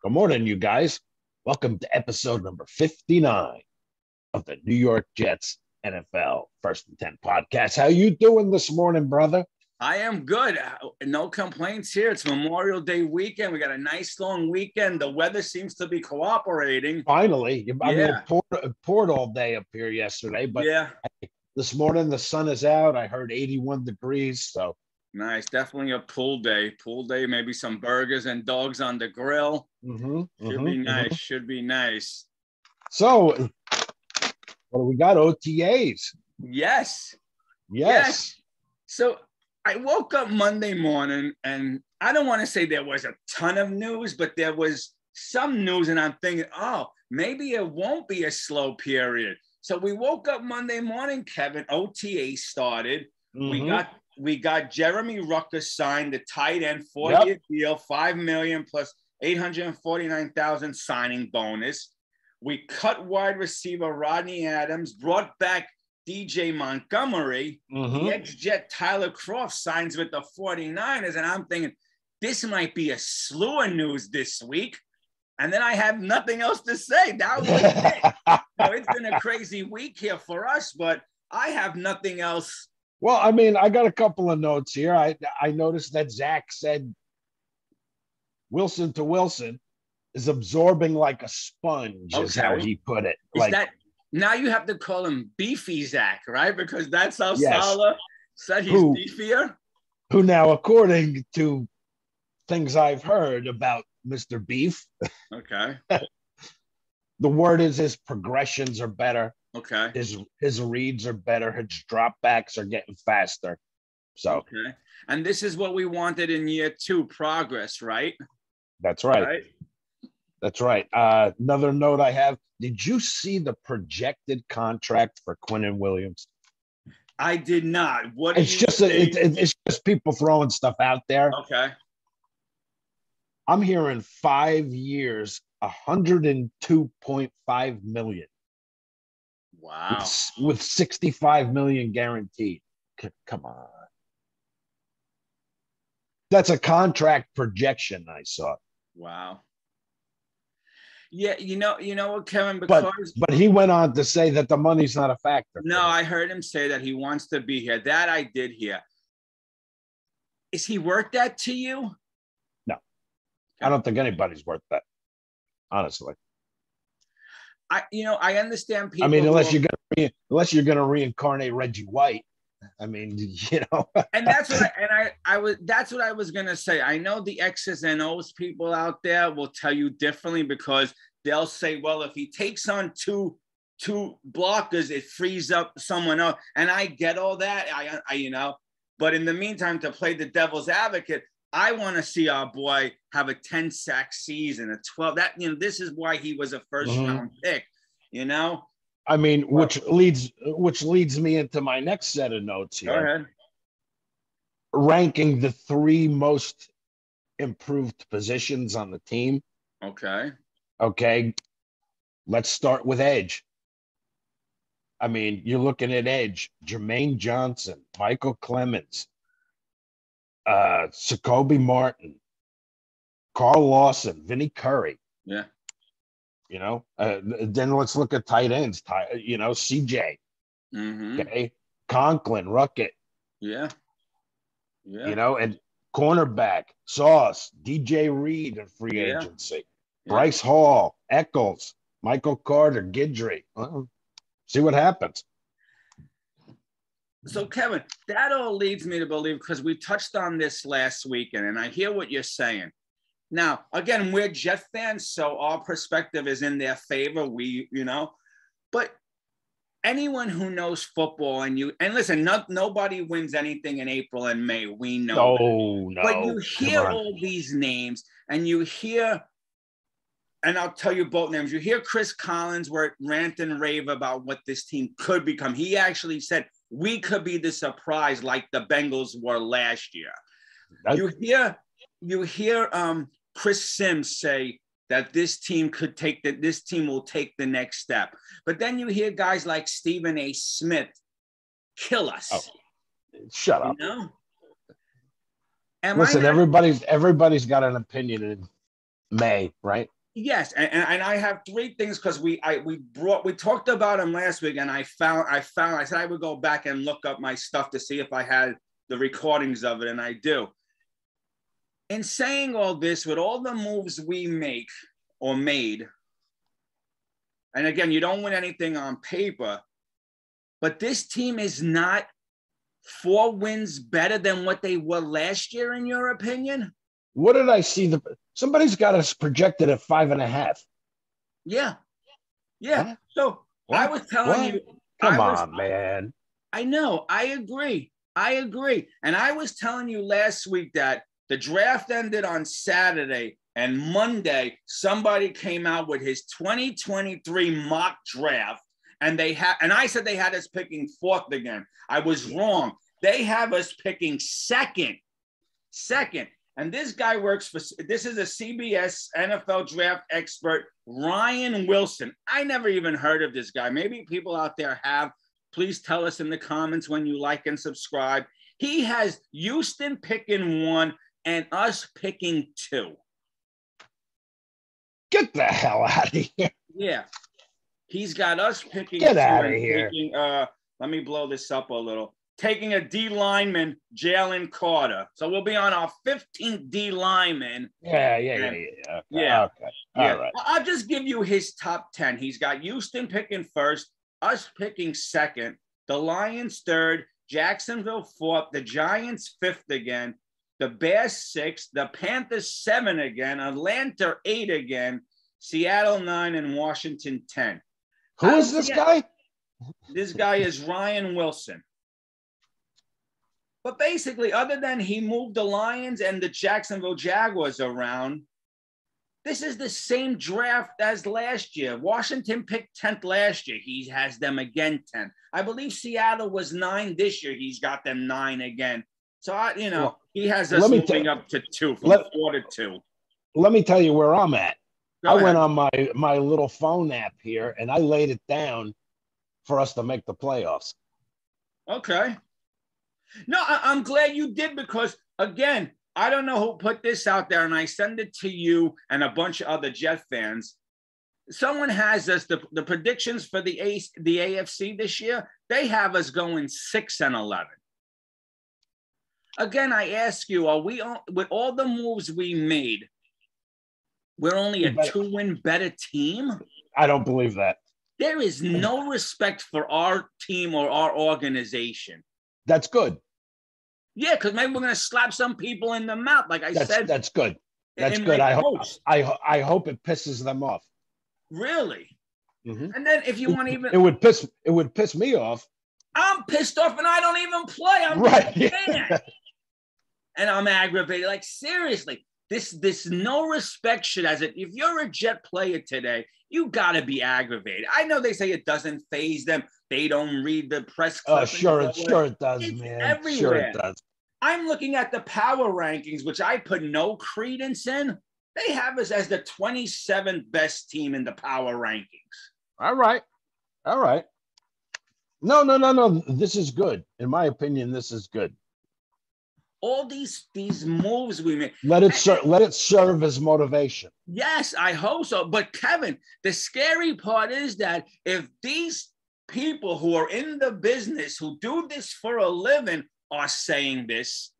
Good morning, you guys. Welcome to episode number 59 of the New York Jets NFL First and 10 podcast. How you doing this morning, brother? I am good. No complaints here. It's Memorial Day weekend. We got a nice long weekend. The weather seems to be cooperating. Finally. I mean, it poured all day up here yesterday, but this morning the sun is out. I heard 81 degrees, so nice. Definitely a pool day. Pool day, maybe some burgers and dogs on the grill. Should be nice. So, what do we got? OTAs. Yes. So I woke up Monday morning, and I don't want to say there was a ton of news, but there was some news, and I'm thinking, oh, maybe it won't be a slow period. So we woke up Monday morning, Kevin. OTA started. We got Jeremy Rucker signed, the tight end, 4-year deal, $5 million plus $849,000 signing bonus. We cut wide receiver Rodney Adams, brought back DJ Montgomery. The ex-Jet Tyler Croft signs with the 49ers, and I'm thinking this might be a slew of news this week. And then I have nothing else to say. That was it. So it's been a crazy week here for us, but I have nothing else. Well, I mean, I got a couple of notes here. I noticed that Zach said Wilson to Wilson is absorbing like a sponge, is how he put it. Now you have to call him Beefy Zach, right? Because that's how Saleh said he's beefier. Who now, according to things I've heard about Mr. Beef, the word is his progressions are better. His reads are better. His dropbacks are getting faster. So and this is what we wanted in year 2, progress, right? That's right. That's right. Another note I have: did you see the projected contract for Quinnen Williams? I did not. It's just people throwing stuff out there. I'm hearing 5 years, $102.5 million. Wow. With $65 million guaranteed. Come on. That's a contract projection I saw. Wow. Yeah, you know what, Kevin? Because but he went on to say that the money's not a factor. No, I heard him say that he wants to be here. That I did hear. Is he worth that to you? No. I don't think anybody's worth that, honestly. I understand people. I mean, unless you're gonna reincarnate Reggie White. I mean, And that's what I was gonna say. I know the X's and O's people out there will tell you differently, because they'll say, well, if he takes on two blockers, it frees up someone else. And I get all that. But in the meantime, to play the devil's advocate, I want to see our boy have a 10-sack season, a 12. This is why he was a first-round pick. I mean, which leads me into my next set of notes here. Go ahead. Ranking the 3 most improved positions on the team. Okay. Let's start with edge. I mean, you're looking at edge: Jermaine Johnson, Michael Clemens, Jacoby Martin, Carl Lawson, Vinny Curry. Then let's look at tight ends. CJ. Okay. Conklin, Ruckett. And cornerback, Sauce, DJ Reed in free agency. Bryce Hall, Eccles, Michael Carter, Guidry. See what happens. So, Kevin, that all leads me to believe, because we touched on this last weekend, and I hear what you're saying. Now, again, we're Jet fans, so our perspective is in their favor. But anyone who knows football and listen, nobody wins anything in April and May. We know. No. But you hear all these names, and you hear, and I'll tell you both names. You hear Chris Collins rant and rave about what this team could become. He actually said, we could be the surprise like the Bengals were last year. You hear Chris Sims say that this team will take the next step. But then you hear guys like Stephen A. Smith kill us. Oh, shut up. Listen, everybody's got an opinion in May, right? Yes, and I have three things because we talked about them last week, and I said I would go back and look up my stuff to see if I had the recordings of it, and I do. In saying all this, with all the moves we make or made, and again, you don't win anything on paper, but this team is not 4 wins better than what they were last year, in your opinion? What did I see? Somebody's got us projected at 5.5. Yeah. Huh? So what? I was telling you. Come on, man. I know. I agree. And I was telling you last week that the draft ended on Saturday, and Monday somebody came out with his 2023 mock draft, and I said they had us picking 4th again. I was wrong. They have us picking second. And this guy this is a CBS NFL draft expert, Ryan Wilson. I never even heard of this guy. Maybe people out there have. Please tell us in the comments when you like and subscribe. He has Houston picking 1 and us picking 2. Get the hell out of here. Yeah. He's got us picking. Get out of here. Let me blow this up a little. Taking a D lineman, Jalen Carter. So we'll be on our 15th D lineman. Yeah. Okay. All right. I'll just give you his top 10. He's got Houston picking 1st, us picking 2nd, the Lions 3rd, Jacksonville 4th, the Giants 5th again, the Bears 6th, the Panthers 7 again, Atlanta 8 again, Seattle 9, and Washington 10. Who is this guy? This guy is Ryan Wilson. But basically, other than he moved the Lions and the Jacksonville Jaguars around, this is the same draft as last year. Washington picked 10th last year. He has them again 10th. I believe Seattle was 9 this year. He's got them 9 again. So, he has us moving up to 2, from 4 to 2. Let me tell you where I'm at. I went on my little phone app here, and I laid it down for us to make the playoffs. Okay. No, I'm glad you did, because, again, I don't know who put this out there, and I send it to you and a bunch of other Jet fans. Someone has us, the predictions for the AFC this year, they have us going 6-11. Again, I ask you, are we, with all the moves we made, we're only a 2-win better team? I don't believe that. There is no respect for our team or our organization. That's good. Yeah, because maybe we're going to slap some people in the mouth, like I said. That's good. That's good. I hope it pisses them off. Really? Mm-hmm. And then if you want to even, it would piss me off. I'm pissed off, and I don't even play. I'm right. A fan. And I'm aggravated. Like, seriously, this no respect shit. If you're a Jet player today, you got to be aggravated. I know they say it doesn't faze them. They don't read the press clippings. Sure it does, it's man. Everywhere. Sure it does. I'm looking at the power rankings, which I put no credence in. They have us as the 27th best team in the power rankings. All right. No. This is good. In my opinion, this is good. All these moves we make. Let it serve as motivation. Yes, I hope so. But Kevin, the scary part is that if these people who are in the business, who do this for a living, are saying this,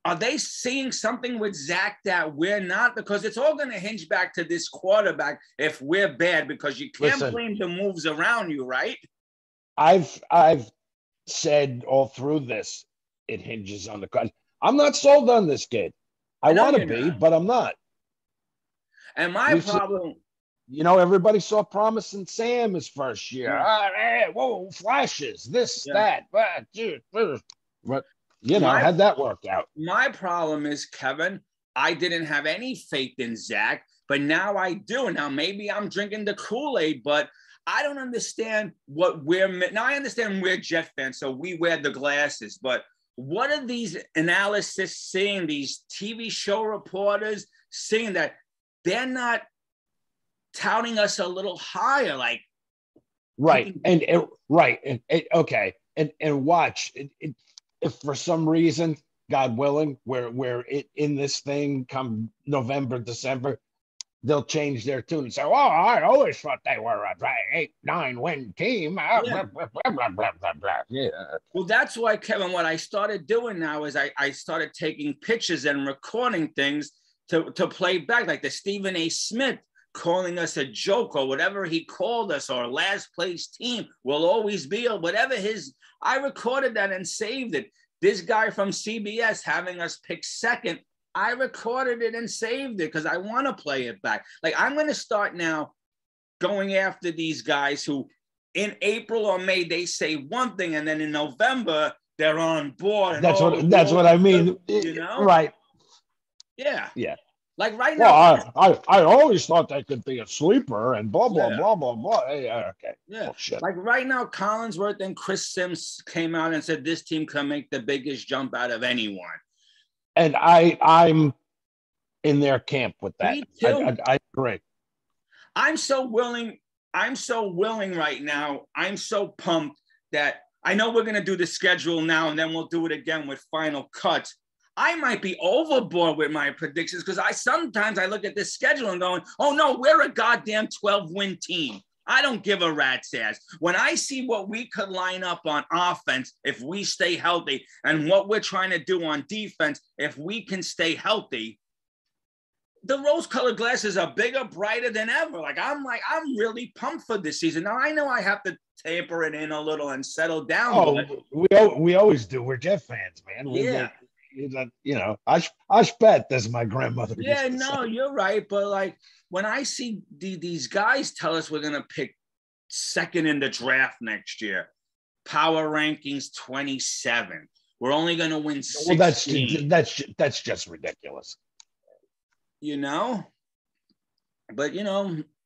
are they seeing something with Zach that we're not? Because it's all going to hinge back to this quarterback if we're bad, because you can't blame the moves around you, right? I've said all through this, it hinges on the. I'm not sold on this kid. I want to be, but I'm not. And my problem. Everybody saw promise in Sam his first year. Yeah. Whoa, flashes, that. But, how'd that work out? My problem is, Kevin, I didn't have any faith in Zach, but now I do. Now, maybe I'm drinking the Kool-Aid, but I don't understand what now I understand we're Jet fans, so we wear the glasses, but what are these analysts seeing, these TV show reporters seeing that they're not touting us a little higher, like right and watch if for some reason, God willing, we're in this thing come November, December, they'll change their tune and say, "Oh, I always thought they were a 8-9 win team." Yeah. Blah, blah, blah, yeah. Well, that's why, Kevin, what I started doing now is I started taking pictures and recording things to play back, like the Stephen A. Smith calling us a joke or whatever he called us, or last place team will always be, or whatever I recorded that and saved it. This guy from CBS having us pick second, I recorded it and saved it because I want to play it back. Like, I'm going to start now going after these guys who in April or May, they say one thing, and then in November, they're on board. And that's what I mean. You know? Right. Yeah. Yeah. Like right now. Well, I always thought they could be a sleeper and blah, blah, blah, blah, blah. Yeah, okay. Yeah. Bullshit. Like right now, Collinsworth and Chris Sims came out and said this team can make the biggest jump out of anyone. And I'm in their camp with that. Me too. I agree. I'm so willing right now. I'm so pumped that I know we're going to do the schedule now, and then we'll do it again with final cuts. I might be overboard with my predictions because sometimes I look at this schedule and going, oh no, we're a goddamn 12-win team. I don't give a rat's ass. When I see what we could line up on offense if we stay healthy, and what we're trying to do on defense if we can stay healthy, the rose-colored glasses are bigger, brighter than ever. I'm really pumped for this season. Now, I know I have to taper it in a little and settle down. Oh, we always do. We're Jet fans, man. Yeah. You know, I bet, as my grandmother used to say. You're right. But when I see these guys tell us we're going to pick second in the draft next year, power rankings 27, we're only going to win 16. Well, that's just ridiculous. You know, but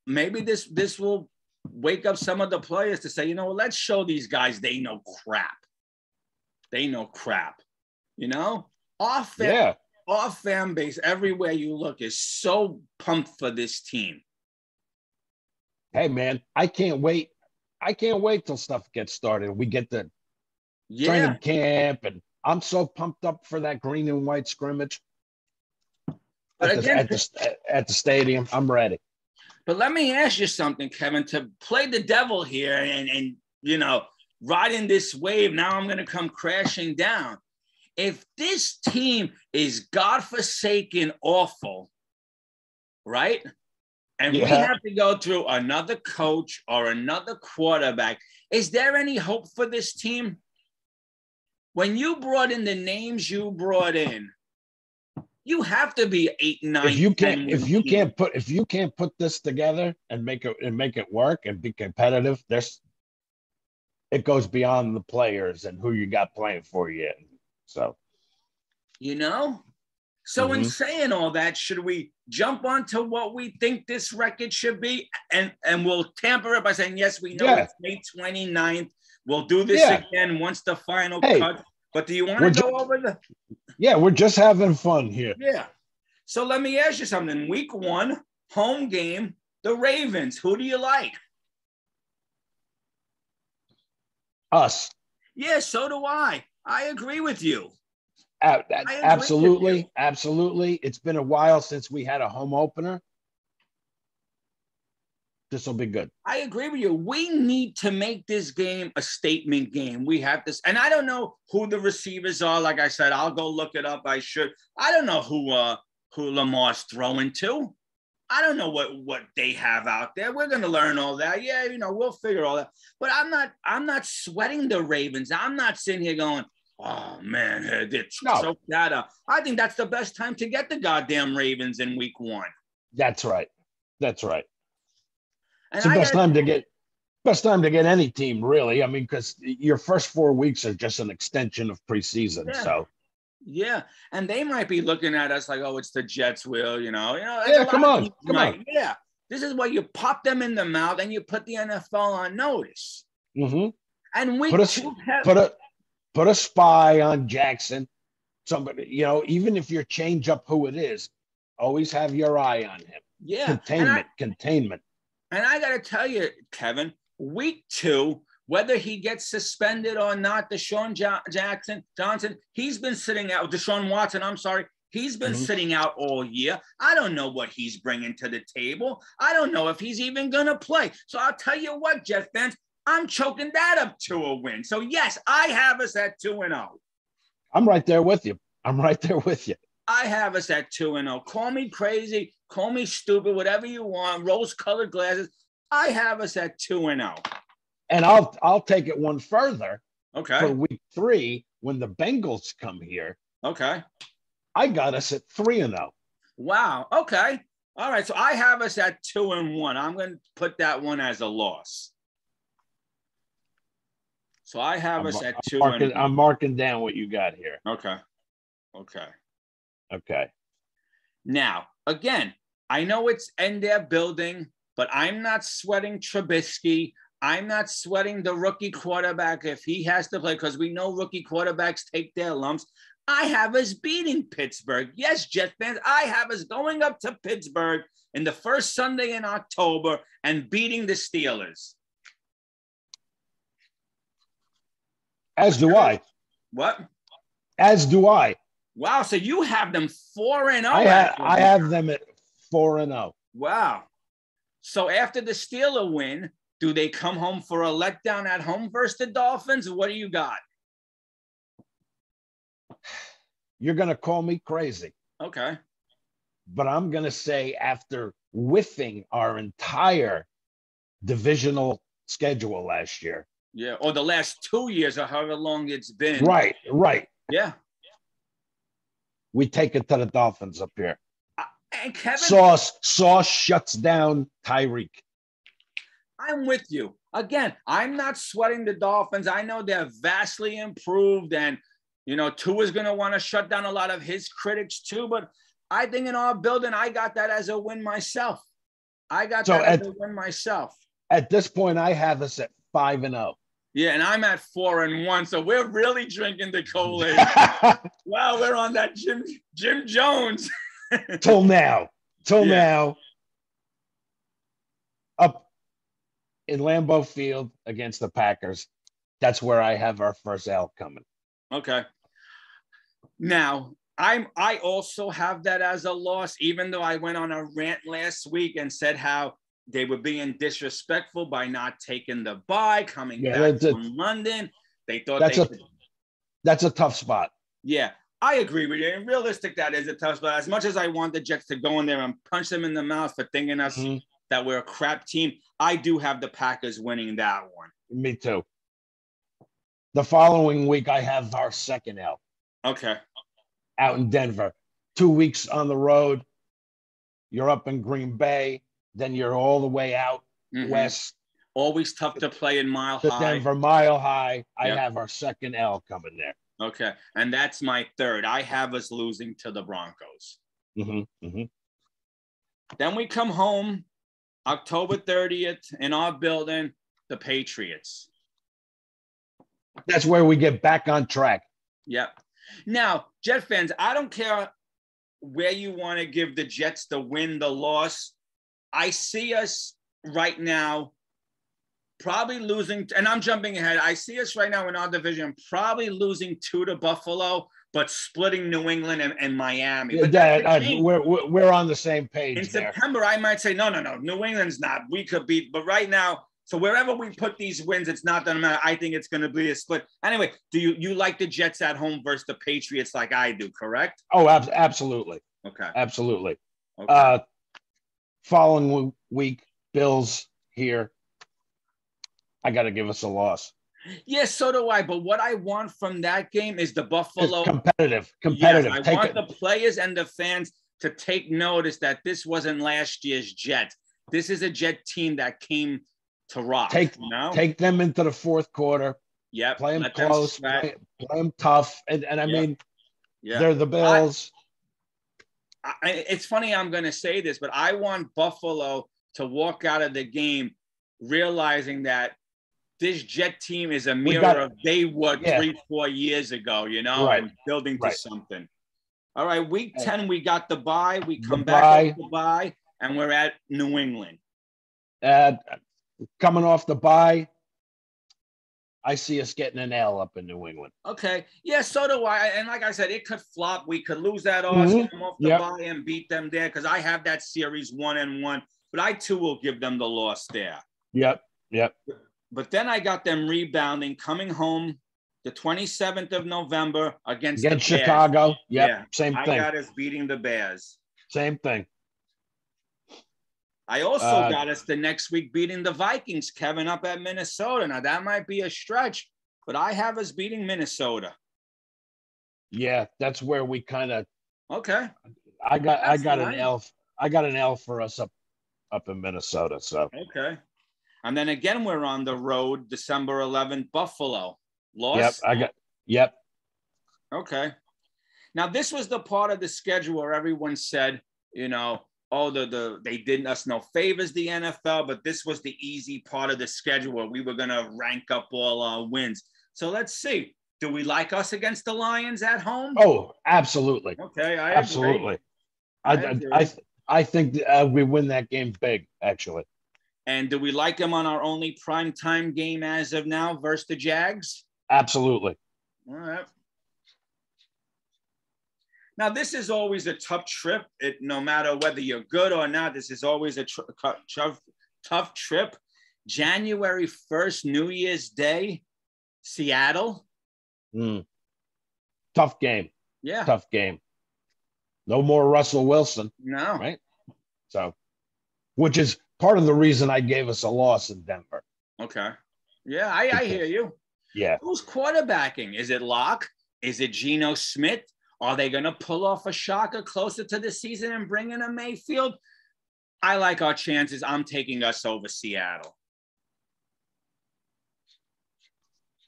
maybe this will wake up some of the players to say, let's show these guys they know crap. Our fan base everywhere you look is so pumped for this team. Hey man, I can't wait till stuff gets started. We get the training camp, and I'm so pumped up for that green and white scrimmage. At the stadium, I'm ready. But let me ask you something, Kevin. To play the devil here and riding this wave, now I'm going to come crashing down. If this team is godforsaken awful, right? And we have to go through another coach or another quarterback, is there any hope for this team? When you brought in the names you brought in, you have to be 8, 9. If you can't put this together and make it work and be competitive, it goes beyond the players and who you got playing for you. So, So in saying all that, should we jump onto what we think this record should be, and we'll tamper it by saying yes, we know it's May 29th. We'll do this again once the final cut. But do you want to go over the? Yeah, we're just having fun here. Yeah. So let me ask you something. Week 1, home game, the Ravens. Who do you like? Us. Yeah, so do I. I agree with you. Absolutely. It's been a while since we had a home opener. This will be good. I agree with you. We need to make this game a statement game. We have this, and I don't know who the receivers are. Like I said, I'll go look it up. I don't know who Lamar's throwing to. I don't know what they have out there. We're gonna learn all that. Yeah, we'll figure all that. But I'm not sweating the Ravens. I'm not sitting here going, oh man, they're so bad. I think that's the best time to get the goddamn Ravens in week 1. That's right. It's the best time to get any team, really. I mean, because your first 4 weeks are just an extension of preseason. Yeah. So, yeah, and they might be looking at us like, oh, it's the Jets' will, Yeah, come on. Yeah, this is why you pop them in the mouth and you put the NFL on notice. Mm-hmm. And we put a spy on Jackson. Somebody, even if you change up who it is, always have your eye on him. Yeah, containment. And I got to tell you, Kevin, week 2, whether he gets suspended or not, Deshaun Johnson, he's been sitting out. Deshaun Watson, I'm sorry. He's been sitting out all year. I don't know what he's bringing to the table. I don't know if he's even going to play. So I'll tell you what, Jet fans, I'm choking that up to a win. So, yes, I have us at 2-0. I'm right there with you. I have us at 2-0. Call me crazy. Call me stupid, whatever you want. Rose-colored glasses. I have us at 2-0. And I'll take it one further. Okay. For week 3, when the Bengals come here. Okay. I got us at 3-0. Wow. Okay. All right. So I have us at 2-1. I'm going to put that one as a loss. So I have us at 2-1. I'm marking down what you got here. Okay. Now, again, I know it's in their building, but I'm not sweating Trubisky. I'm not sweating the rookie quarterback if he has to play, because we know rookie quarterbacks take their lumps. I have us beating Pittsburgh. Yes, Jet fans, I have us going up to Pittsburgh in the first Sunday in October and beating the Steelers. As do I. What? As do I. Wow, so you have them 4-0. I have them at 4-0. Wow. So after the Steeler win, do they come home for a letdown at home versus the Dolphins? What do you got? You're going to call me crazy. Okay. But I'm going to say, after whiffing our entire divisional schedule last year. Yeah, or the last 2 years or however long it's been. Right. Yeah. We take it to the Dolphins up here. And Kevin, Sauce shuts down Tyreek. I'm with you. Again, I'm not sweating the Dolphins. I know they're vastly improved, and Tua's going to want to shut down a lot of his critics too. But I think in our building, I got that as a win myself. At this point, I have us at 5-0. Yeah, and I'm at 4-1. So we're really drinking the Kool-Aid. Wow, we're on that Jim Jones. Till now. Up in Lambeau Field against the Packers. That's where I have our first L coming. Okay. Now, I also have that as a loss, even though I went on a rant last week and said how they were being disrespectful by not taking the bye, coming back from London. They thought that's a tough spot. Yeah, I agree with you. And realistic, that is a tough spot. As much as I want the Jets to go in there and punch them in the mouth for thinking us that we're a crap team, I do have the Packers winning that one. Me too. The following week, I have our second L. Okay. Out in Denver. 2 weeks on the road. You're up in Green Bay. Then you're all the way out west. Always tough to play in Mile High. Denver Mile High. I have our second L coming there. Okay. And that's my third. I have us losing to the Broncos. Then we come home October 30th in our building, the Patriots. That's where we get back on track. Yep. Now, Jet fans, I don't care where you want to give the Jets the win, the loss. I see us right now probably losing, and I'm jumping ahead. I see us right now in our division probably losing 2 to Buffalo, but splitting New England and Miami. But we're on the same page. In September, I might say, no, New England's not. We could beat, but right now, so wherever we put these wins, it's not going to matter. I think it's going to be a split. Anyway, do you like the Jets at home versus the Patriots like I do, correct? Oh, absolutely. Okay. Absolutely. Okay. Following week, Bills here. I got to give us a loss. Yes, so do I. But what I want from that game is the Buffalo. It's competitive. Yes, I want the players and the fans to take notice that this wasn't last year's Jets. This is a Jet team that came to rock. Take them into the fourth quarter. Yeah. Play them close. Play them tough. And I mean, yeah. They're the Bills. It's funny I'm going to say this, but I want Buffalo to walk out of the game realizing that this Jet team is a mirror of they were 3-4 years ago, and building to something. All right, week 10, we got the bye. We come back off the bye, and we're at New England. Coming off the bye, I see us getting an L up in New England. Okay. Yeah, so do I. And like I said, it could flop. We could lose that odds, get them off the bye and beat them there because I have that series 1-1. But I, too, will give them the loss there. Yep. But then I got them rebounding, coming home the 27th of November against Chicago. Yep. Yeah. Same thing. I got us beating the Bears. Same thing. I also got us the next week beating the Vikings, Kevin, up at Minnesota. Now, that might be a stretch, but I have us beating Minnesota. Yeah, that's where we kind of. Okay. I got an L. I got an L for us up in Minnesota. So. Okay. And then again, we're on the road, December 11th, Buffalo. Loss? Yep. Okay. Now, this was the part of the schedule where everyone said, they did us no favors, the NFL, but this was the easy part of the schedule where we were going to rank up all our wins. So let's see. Do we like us against the Lions at home? Oh, absolutely. Okay, absolutely. I think we win that game big, actually. And do we like them on our only primetime game as of now versus the Jags? Absolutely. All right. Now, this is always a tough trip. No matter whether you're good or not, this is always a tough trip. January 1st, New Year's Day, Seattle. Tough game. Yeah. Tough game. No more Russell Wilson. No. Right? So, which is part of the reason I gave us a loss in Denver. Okay. Yeah, I hear you. Yeah. Who's quarterbacking? Is it Locke? Is it Geno Smith? Are they going to pull off a shocker closer to the season and bring in a Mayfield? I like our chances. I'm taking us over Seattle.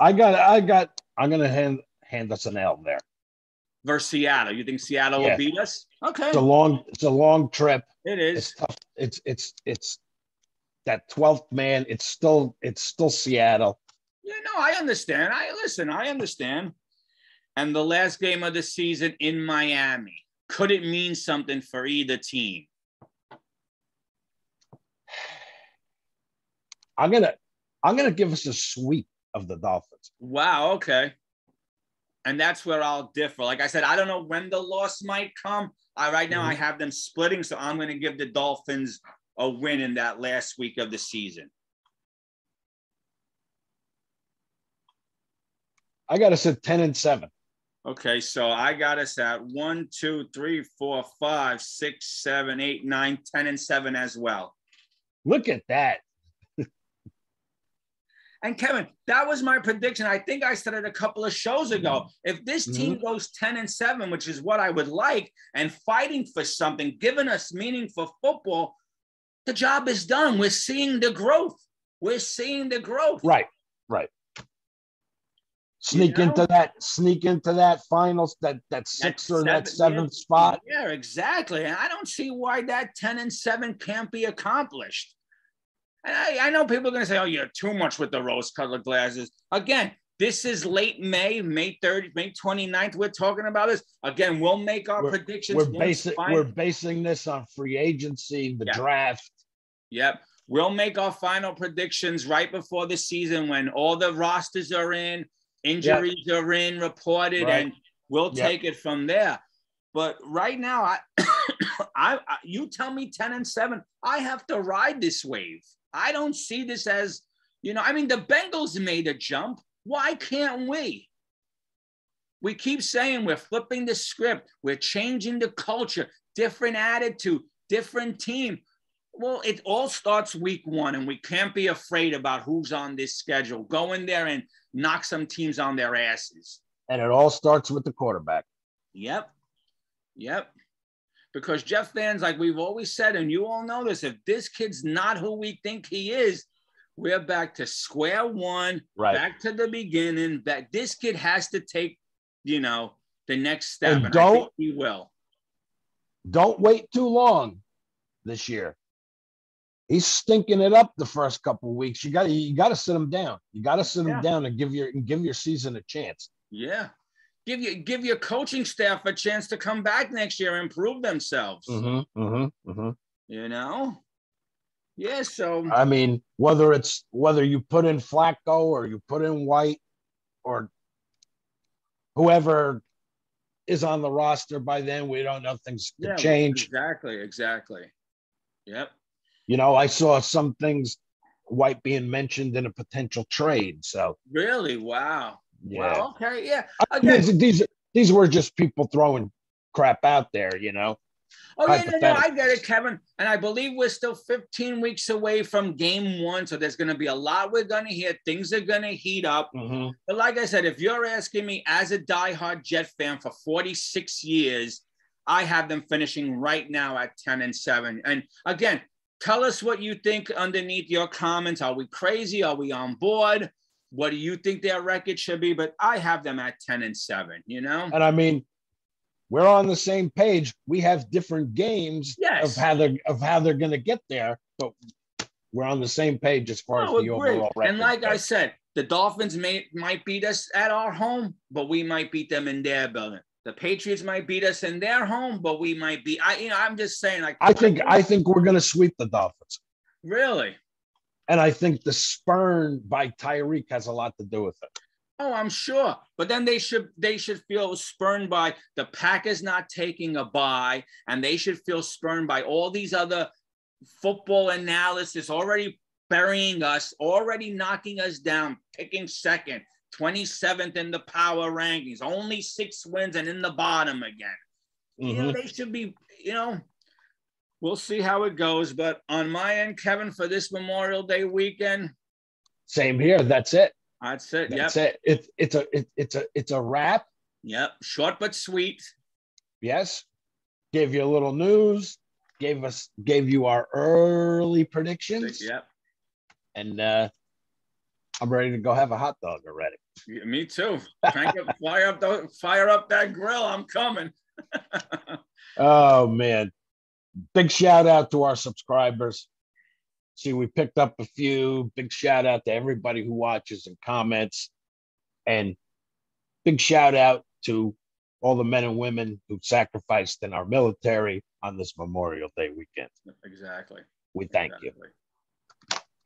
I'm going to hand us an L there. Versus Seattle. You think Seattle will beat us? Okay. It's a long trip. It is. It's tough. It's that 12th man. It's still Seattle. Yeah, no, I understand. I understand. And the last game of the season in Miami. Could it mean something for either team? I'm gonna give us a sweep of the Dolphins. Wow, okay. And that's where I'll differ. Like I said, I don't know when the loss might come. Right now I have them splitting, so I'm going to give the Dolphins a win in that last week of the season. I got us at 10-7. Okay, so I got us at 1, 2, 3, 4, 5, 6, 7, 8, 9, 10-7 as well. Look at that. And Kevin, that was my prediction. I think I said it a couple of shows ago. If this team goes 10-7, which is what I would like, and fighting for something, giving us meaning for football, the job is done. We're seeing the growth. Right. Sneak into that finals, that sixth or that seventh spot. Yeah, exactly. And I don't see why that 10-7 can't be accomplished. And I know people are going to say, oh, you're too much with the rose-colored glasses. Again, this is late May 30th, May 29th. We're talking about this. Again, we'll make our predictions. We're basing this on free agency, the draft. Yep. We'll make our final predictions right before the season when all the rosters are in, injuries are in, reported, and we'll take it from there. But right now, you tell me 10-7, I have to ride this wave. I don't see this as, the Bengals made a jump. Why can't we? We keep saying we're flipping the script. We're changing the culture, different attitude, different team. Well, it all starts week 1, and we can't be afraid about who's on this schedule. Go in there and knock some teams on their asses. And it all starts with the quarterback. Yep. Because Jeff fans, like we've always said, and you all know this, if this kid's not who we think he is, we're back to square one, back to the beginning. That this kid has to take, the next step. And I think he will. Don't wait too long this year. He's stinking it up the first couple of weeks. You got to sit him down. You got to sit him down and give your season a chance. Yeah. Give your coaching staff a chance to come back next year and prove themselves. Yeah, so I mean, whether you put in Flacco or you put in White or whoever is on the roster by then, we don't know. Things could change. Exactly. Yep. You know, I saw some things, White being mentioned in a potential trade. So really, wow. Yeah. Wow. Okay. Yeah. Again, these were just people throwing crap out there, you know. Oh, yeah, no, I get it, Kevin. And I believe we're still 15 weeks away from game one. So there's going to be a lot we're going to hear. Things are going to heat up. Mm-hmm. But like I said, if you're asking me as a diehard Jet fan for 46 years, I have them finishing right now at 10-7. And again, tell us what you think underneath your comments. Are we crazy? Are we on board? What do you think their record should be? But I have them at 10-7, you know? And I mean, we're on the same page. We have different games of how they're going to get there, but we're on the same page as far as the overall record. And like I said, the Dolphins might beat us at our home, but we might beat them in their building. The Patriots might beat us in their home, but we might be. I'm just saying. Like I think we're going to sweep the Dolphins. Really? And I think the spurn by Tyreek has a lot to do with it. Oh, I'm sure. But then they should feel spurned by the Packers not taking a bye, and they should feel spurned by all these other football analysis already burying us, already knocking us down, picking second, 27th in the power rankings, only 6 wins and in the bottom again. Mm-hmm. You know, they should be, you know, we'll see how it goes. But on my end, Kevin, for this Memorial Day weekend. Same here. That's it. That's it. That's it. It's a wrap. Yep. Short but sweet. Yes. Gave you a little news. Gave you our early predictions. Yep. And I'm ready to go have a hot dog already. Yeah, me too. Fire up that grill. I'm coming. Oh man. Big shout out to our subscribers. See, we picked up a few. Big shout out to everybody who watches and comments. And big shout out to all the men and women who sacrificed in our military on this Memorial Day weekend. Exactly. We thank you.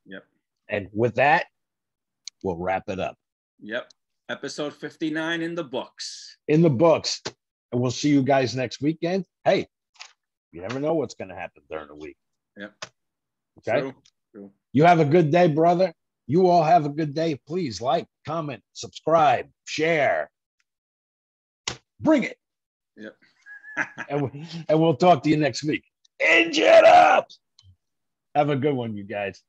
Yep. And with that, we'll wrap it up. Yep. Episode 59 in the books. In the books. And we'll see you guys next weekend. Hey, you never know what's going to happen during the week. Yep. Okay. True. You have a good day, brother. You all have a good day. Please like, comment, subscribe, share. Bring it. Yep. and we'll talk to you next week. Engine up. Have a good one, you guys.